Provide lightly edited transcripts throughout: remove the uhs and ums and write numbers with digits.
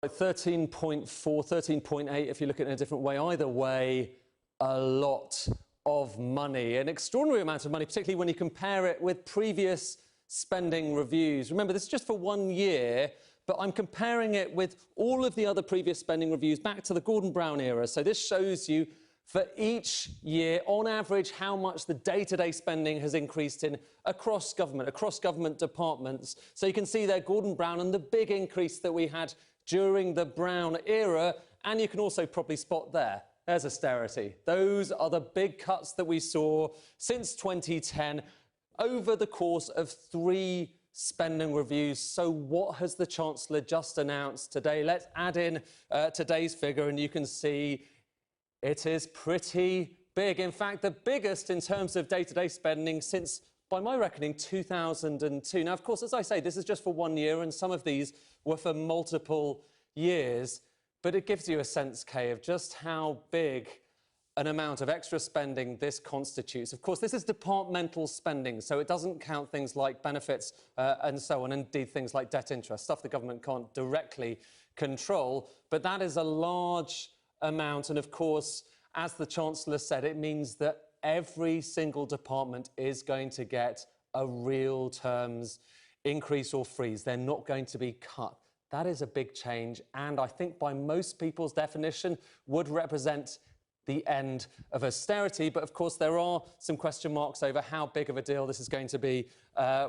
13.4, 13.8, if you look at it in a different way. Either way, a lot of money, an extraordinary amount of money, particularly when you compare it with previous spending reviews. Remember, this is just for 1 year, but I'm comparing it with all of the other previous spending reviews back to the Gordon Brown era. So this shows you for each year, on average, how much the day-to-day spending has increased across government departments. So you can see there Gordon Brown and the big increase that we had during the Brown era, and you can also probably spot there's austerity. Those are the big cuts that we saw since 2010 over the course of 3 spending reviews. So what has the Chancellor just announced today? Let's add in today's figure and you can see it is pretty big. In fact, the biggest in terms of day-to-day spending since, by my reckoning, 2002. Now, of course, as I say, this is just for 1 year, and some of these were for multiple years. But it gives you a sense, Kay, of just how big an amount of extra spending this constitutes. Of course, this is departmental spending, so it doesn't count things like benefits and so on, and indeed things like debt interest, stuff the government can't directly control. But that is a large amount, and of course, as the Chancellor said, it means that every single department is going to get a real terms increase or freeze. They're not going to be cut. That is a big change, and I think by most people's definition would represent the end of austerity. But of course, there are some question marks over how big of a deal this is going to be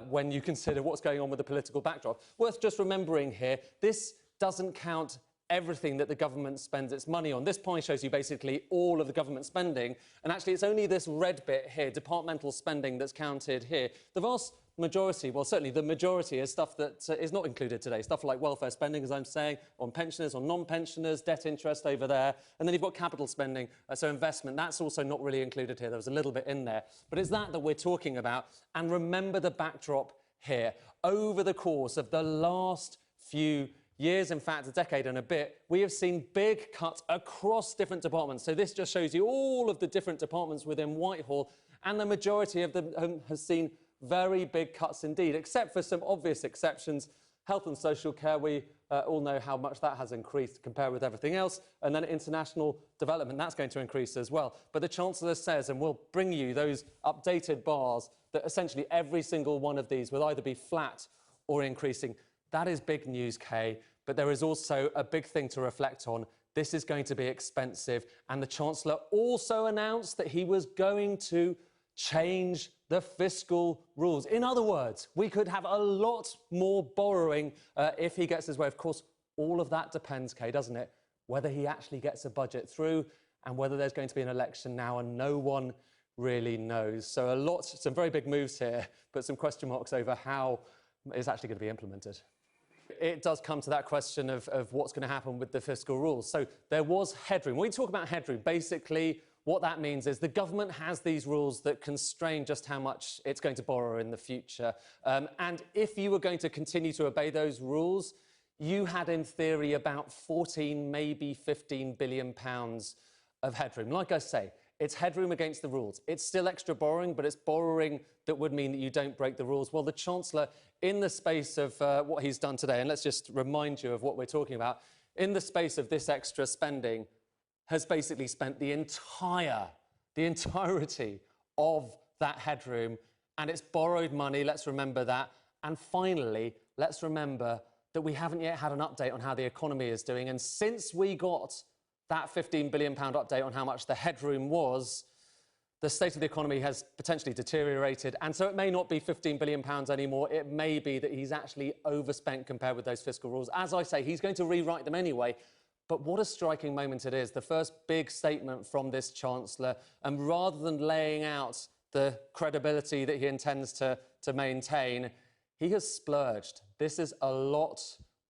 when you consider what's going on with the political backdrop. Worth just remembering here, this doesn't count everything that the government spends its money on. This point shows you basically all of the government spending, and actually it's only this red bit here, departmental spending, that's counted here. The vast majority, well, certainly the majority, is stuff that is not included today. Stuff like welfare spending, as I'm saying, on pensioners, on non-pensioners, debt interest over there. And then you've got capital spending, so investment. That's also not really included here. There was a little bit in there. But it's that we're talking about. And remember the backdrop here. Over the course of the last few years, in fact, a decade and a bit, we have seen big cuts across different departments. So this just shows you all of the different departments within Whitehall, and the majority of them has seen very big cuts indeed, except for some obvious exceptions. Health and social care, we all know how much that has increased compared with everything else. And then international development, that's going to increase as well. But the Chancellor says, and we'll bring you those updated bars, that essentially every single one of these will either be flat or increasing. That is big news, Kay, but there is also a big thing to reflect on. This is going to be expensive, and the Chancellor also announced that he was going to change the fiscal rules. In other words, we could have a lot more borrowing if he gets his way. Of course, all of that depends, Kay, doesn't it? Whether he actually gets a budget through and whether there's going to be an election now, and no one really knows. So some very big moves here, but some question marks over how it's actually going to be implemented. It does come to that question of what's going to happen with the fiscal rules. So there was headroom. When we talk about headroom, basically what that means is the government has these rules that constrain just how much it's going to borrow in the future. And if you were going to continue to obey those rules, you had, in theory, about 14, maybe 15 billion pounds of headroom. Like I say, it's headroom against the rules. It's still extra borrowing, but it's borrowing that would mean that you don't break the rules. Well, the Chancellor, in the space of what he's done today, and let's just remind you of what we're talking about, in the space of this extra spending, has basically spent the entirety of that headroom, and it's borrowed money, let's remember that. And finally, let's remember that we haven't yet had an update on how the economy is doing, and since we got that £15 billion update on how much the headroom was, the state of the economy has potentially deteriorated, and so it may not be £15 billion anymore. It may be that he's actually overspent compared with those fiscal rules. As I say, he's going to rewrite them anyway. But what a striking moment it is, the first big statement from this Chancellor, and rather than laying out the credibility that he intends to maintain, he has splurged. This is a lot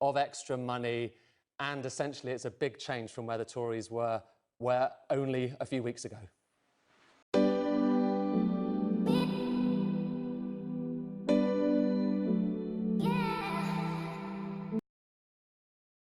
of extra money, and essentially it's a big change from where the Tories were only a few weeks ago.